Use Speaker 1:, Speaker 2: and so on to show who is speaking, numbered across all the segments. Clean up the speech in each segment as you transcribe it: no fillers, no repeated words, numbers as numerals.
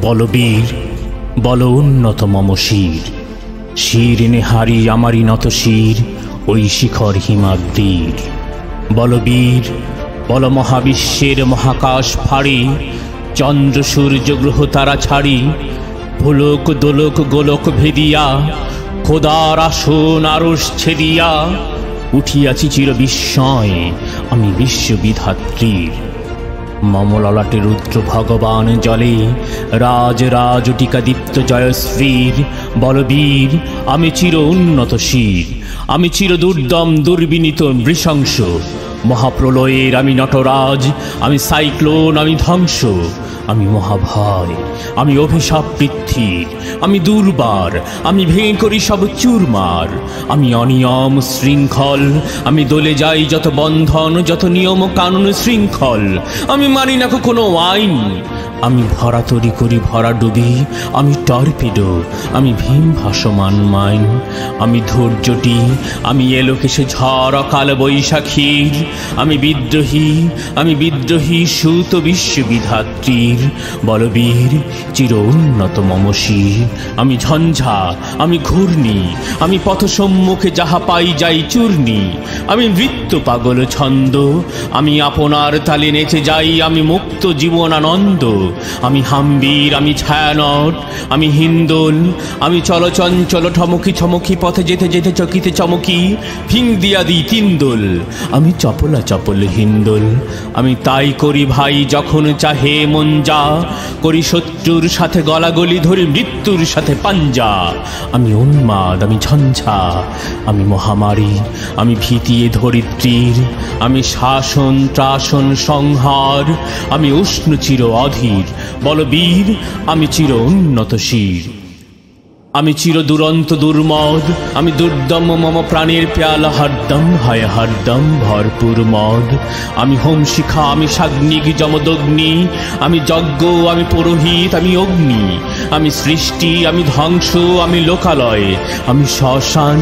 Speaker 1: বলবীর বল উন্নত মম শির, শির নেহারি আমারই নত শির ওই শিখর হিমাদ্রির। বলবীর বল মহাবিশ্বের মহাকাশ ফাড়ি, চন্দ্র সূর্য গ্রহ তারা ছাড়ি, ভুলোক দোলক গোলক ভেদিয়া, খোদার আসন আরশ ছেদিয়া, উঠিয়াছি চির বিস্ময়ে আমি বিশ্ববিধাত্রীর। মম ললাটে রুদ্র ভগবান জলে, রাজ রাজ টিকাদীপ্ত জয়শ্রীর। বলবীর আমি চির উন্নত শির, আমি চির দুর্দম দুর্বিনীত নৃশংস, মহাপ্রলয়ের আমি নটরাজ, আমি সাইক্লোন, আমি ধ্বংস, আমি মহাভয়, আমি অভিশাপ পৃথ্বীর, আমি দুর্বার, আমি ভেঙে করি সব চুরমার, আমি অনিয়ম শৃঙ্খল, আমি দলে যাই যত বন্ধন, যত নিয়ম কানুন শৃঙ্খল, আমি মানি না কোনো আইন, আমি ভরা তরি করি ভরা ডুবি, আমি টর্পিডো, আমি ভীম ভাসমান মাইন, আমি ধৈর্যটি, আমি এলোকেশে ঝড় অকাল বৈশাখীর, আমি বিদ্রোহী সুত বিশ্ববিধাত্রীর। বলবীর চির উন্নত মম শির, আমি ঝঞ্ঝা, আমি ঘূর্ণি, আমি পথ সম্মুখে যাহা পাই যাই চূর্ণি, আমি নৃত্য পাগল ছন্দ, আমি আপনার তালে নেচে যাই, আমি মুক্ত জীবনানন্দ, আমি হাম্বির, আমি ছায়ানট, আমি হিন্দোল, আমি চলচঞ্চল ঠমকি ছমকি, পথে যেতে যেতে চকিতে চমকি, ফিং দিয়া দিই তিনদোল, আমি চপলা চপল হিন্দোল, আমি তাই করি ভাই যখন চাহে মন যা, করি শত্রুর সাথে গলাগলি, ধরি মৃত্যুর সাথে পাঞ্জা, আমি উন্মাদ, আমি ঝঞ্ঝা, আমি মহামারী, আমি ভীতিয়ে ধরিত্রীর, আমি শাসন ত্রাসন সংহার, আমি উষ্ণ চির অধীর। বলবীর আমি চির উন্নত শির, আমি চির দুরন্ত দুর্মদ, আমি দুর্দম মম প্রাণের পেয়ালা হরদম হয় হরদম ভরপুর মদ, আমি হোম শিখা, আমি সাগ্নিক যমদগ্নি, আমি যজ্ঞ, আমি পুরোহিত, আমি অগ্নি, আমি সৃষ্টি, আমি ধ্বংস, আমি লোকালয়, আমি শ্মশান,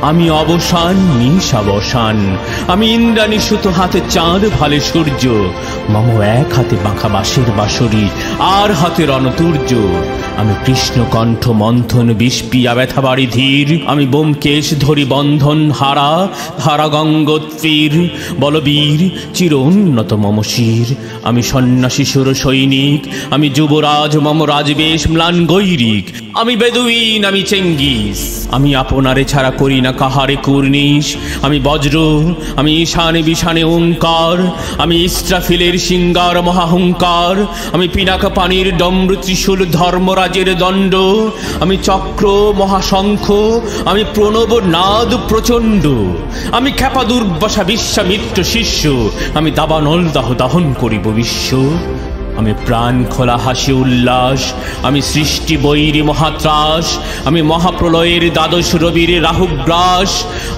Speaker 1: আমি অবসান নিশাবসান, আমি ইন্দ্রাণী সুতো হাতে চাঁদ ভালে সূর্য, মম এক হাতে বাঁকা বাঁশের বাঁশরি, আর হাতে রণতুর্য, আমি কৃষ্ণকণ্ঠ মন্থন বিষপিয়া ব্যথা বাড়ি ধীর, আমি বোমকেশ ধরি বন্ধন হারা ধারা গঙ্গোত্রীর। বলবীর চির উন্নত মম শির, আমি সন্ন্যাসী সুর সৈনিক, আমি যুবরাজ মম রাজবেশ ম্লান গৈরিক, আমি বেদুইন, আমি চেঙ্গিস, আমি আপনারে ছাড়া করি না কাহারে কুর্নিশ, আমি বজ্র, আমি ঈশানে বিশানে ওঙ্কার, আমি ইস্রাফিলের সিঙ্গার মহাহংকার, আমি পিনাক পানির ডম্র ত্রিশূল ধর্মরাজের দণ্ড, আমি চক্র মহাশঙ্খ, আমি প্রণব নাদ প্রচণ্ড, আমি খ্যাপা দুর্বাসা বিশ্বামিত্র শিষ্য, আমি দাবানল দাহ দাহন করিব বিশ্ব, আমি প্রাণ খোলা হাসি উল্লাস, আমি সৃষ্টি বৈরী মহাত্রাস, আমি মহাপ্রলয়ের দ্বাদশ রবির রাহুগ্রাস,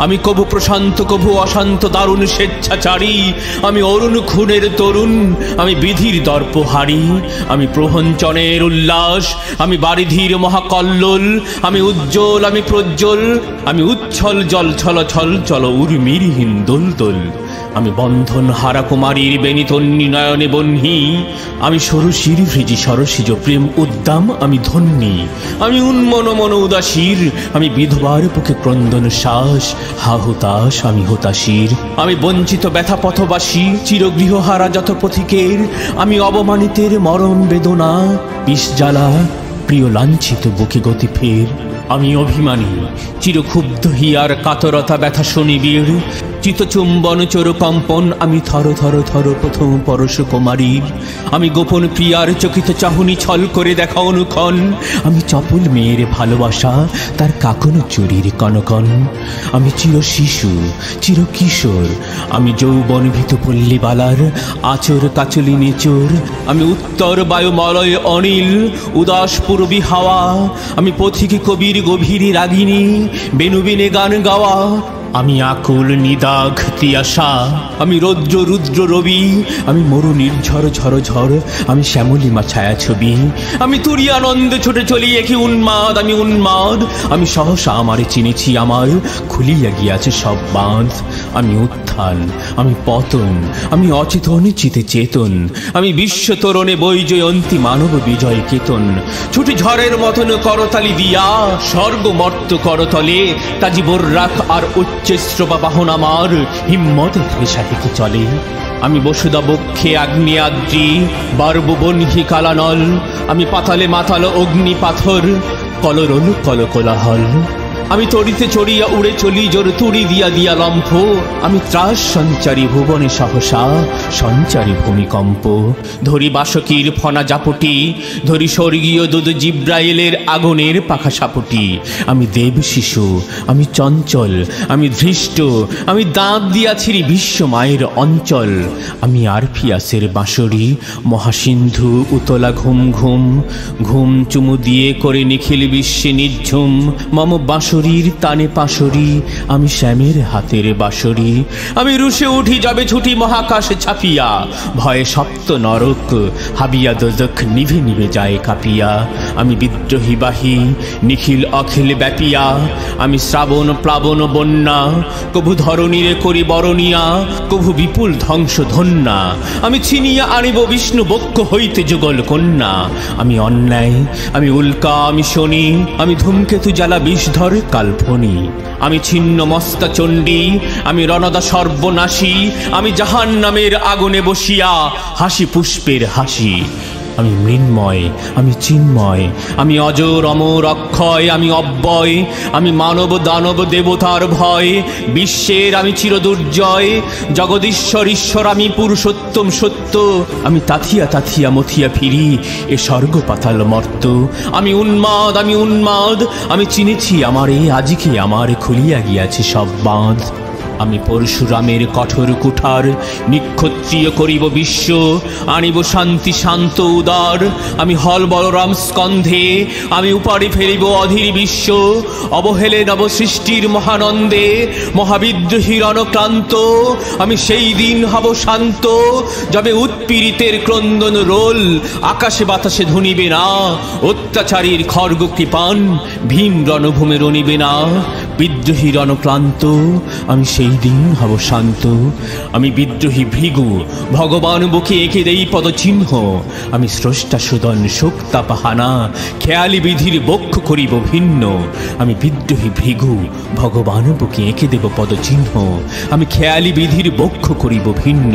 Speaker 1: আমি কভু প্রশান্ত কভু অশান্ত দারুণ স্বেচ্ছাচারী, আমি অরুণ খুনের তরুণ, আমি বিধির দর্পহারি, আমি প্রহঞ্চনের উল্লাস, আমি বারিধির মহাকল্লোল, আমি উজ্জ্বল, আমি প্রজ্জ্বল, আমি উচ্ছল জল ছল ছল চল উর্মির হিন্দোল দোল, আমি বন্ধন হারা কুমারীর বেনিতন্নি নয়নে বহ্নি, আমি সরসীর ভৃজি সরসিজ প্রেম উদ্দাম, আমি ধন্যী, আমি উন্মন মন উদাসীর, আমি বিধবার বুকে ক্রন্দন শ্বাস হা হুতাশ, আমি হতাশীর, আমি বঞ্চিত ব্যথা পথবাসী চিরগৃহহারা যত পথিকের, আমি অবমানিতের মরণ বেদনা বিষ জ্বালা প্রিয় লাঞ্ছিত বুকে গতি ফের, আমি অভিমানী চিরক্ষুব্ধ হিয়ার কাতরতা ব্যথা শনিবীর, চিতচুম্বন চোরকম্পন, আমি থর থর থর প্রথম পরশ কুমারীর, আমি গোপন প্রিয়ার চকিত চাহনি ছল করে দেখা অনুক্ষণ, আমি চপল মেয়ের ভালোবাসা তার কাকন চুরির কনকন, আমি চির শিশু চির কিশোর, আমি যৌবন ভীত পল্লীবালার আচর কাচলি নেচর, আমি উত্তর বায়ুমলয় অনিল উদাস পূর্বী হাওয়া, আমি পথিক কবির গভীর রাগিনী বেনুবিনে গান গাওয়া, আমি আকুল নিদাঘ তিয়াসা, আমি রৌদ্র রুদ্র রবি, আমি মরু নির্ঝর ঝড় ঝড়, আমি শ্যামলিমা ছায়াছবি, আমি তুরি আনন্দে ছুটে চলি একি উন্মাদ, আমি উন্মাদ, আমি সহসা আমারে চিনেছি, আমার খুলিয়া গিয়াছে সব বাঁধ। আমি উত্থান, আমি পতন, আমি অচেতন চিতে চেতন, আমি বিশ্ব তরণে বৈজয়ন্তী মানব বিজয় কেতন। ছুটি ঝড়ের মতন করতালি দিয়া স্বর্গ মর্ত করতলে, তাজি বর্রাক আর উচ্চশ্রবা বাহন আমার হিম্মত সাহিতে চলে। আমি বসুদা বক্ষে আগ্নে আদ্রি, বারববনহি কালানল, আমি পাতালে মাতাল অগ্নি পাথর, কলরল কল কোলাহল। আমি তড়িতে চড়িয়া উড়ে চলি জোর তুড়ি দিয়া দিয়া লম্ফ, আমি ত্রাস সঞ্চারী ভুবনে সহসা সঞ্চারী ভূমিকম্প। ধরি বাসকীর ফনা জাপটি, ধরি স্বর্গীয় দুধ জিব্রাইলের আগুনের পাখা সাপটি। আমি দেব শিশু, আমি চঞ্চল, আমি ধৃষ্ট, আমি দাঁত দিয়াছিরি বিশ্ব মায়ের অঞ্চল। আমি আরফিয়াসের বাঁশরি, মহাসিন্ধু উতলা ঘুম ঘুম, ঘুম চুমু দিয়ে করে নিখিল বিশ্বে নিঝুম। মম বাঁশরীর তানে পাশরি, আমি শ্যামের হাতের বাঁশরি। আমি রুশে উঠি যাবে ছুটি মহাকাশে ছাপিয়া, ভয়ে সপ্ত নরক হাবিয়া দোজখ নিভে নিভে যায় কাঁপিয়া। আমি বিদ্রোহী বাহী নিখিল অখিল ব্যাপিয়া, আমি শ্রাবণ প্লাবন বন্যা, কভু ধরণীরে করি বরণিয়া, কভু বিপুল ধ্বংস ধন্যা। আমি ছিনিয়া আনিব বিষ্ণু বক্ষ হইতে যুগল কন্যা। আমি অন্যায়, আমি উল্কা, আমি শনি, আমি ধূমকেতু জ্বালা বিষধর কাল্পনি। আমি ছিন্ন মস্তা চণ্ডী, আমি রণদা সর্বনাশী, আমি জাহান্নামের আগুনে বসিয়া হাসি পুষ্পের হাসি। আমি মৃন্ময়, আমি চিন্ময়, আমি অজর অমর অক্ষয়, আমি অব্যয়, আমি মানব দানব দেবতার ভয়, বিশ্বের আমি চিরদুর্জয়, জগদীশ্বর ঈশ্বর আমি পুরুষোত্তম সত্য। আমি তাথিয়া তাথিয়া মথিয়া ফিরি এ স্বর্গ পাতাল মর্ত। আমি উন্মাদ, আমি উন্মাদ, আমি চিনেছি আমারে, আজকে আমার খুলিয়া গিয়াছে সব বাঁধ। আমি পরশুরামের কঠোর কুঠার, নিক্ষত্রিয় করিব বিশ্ব, আনিব শান্তি শান্ত উদার। আমি হল বলরাম স্কন্ধে, আমি উপাড়ি ফেলিব অধীর বিশ্ব, অবহেলে নব সৃষ্টির মহানন্দে, মহাবিদ্রোহীর অনক্রান্ত। আমি সেই দিন হব শান্ত, যবে উৎপীড়িতের ক্রন্দন রোল আকাশে বাতাসে ধুনিবে না, অত্যাচারীর খড়গ কৃপান ভীম রণভূমে রণিবে না। বিদ্রোহীর অনক্লান্ত, আমি সেই দিন হব শান্ত। আমি বিদ্রোহী ভৃগু, ভগবান বুকে এঁকে দেই পদচিহ্ন। আমি স্রষ্টা সুদন শোক্তা পাহানা, খেয়ালি বিধির বক্ষ করিব ভিন্ন। আমি বিদ্রোহী ভৃগু, ভগবান বুকে এঁকে দেব পদচিহ্ন। আমি খেয়ালি বিধির বক্ষ করিব ভিন্ন।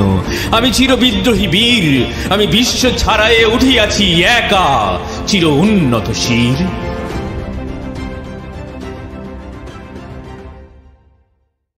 Speaker 1: আমি চির বিদ্রোহী বীর, আমি বিশ্ব ছাড়ায়ে উঠিয়াছি একা, চির উন্নত শির।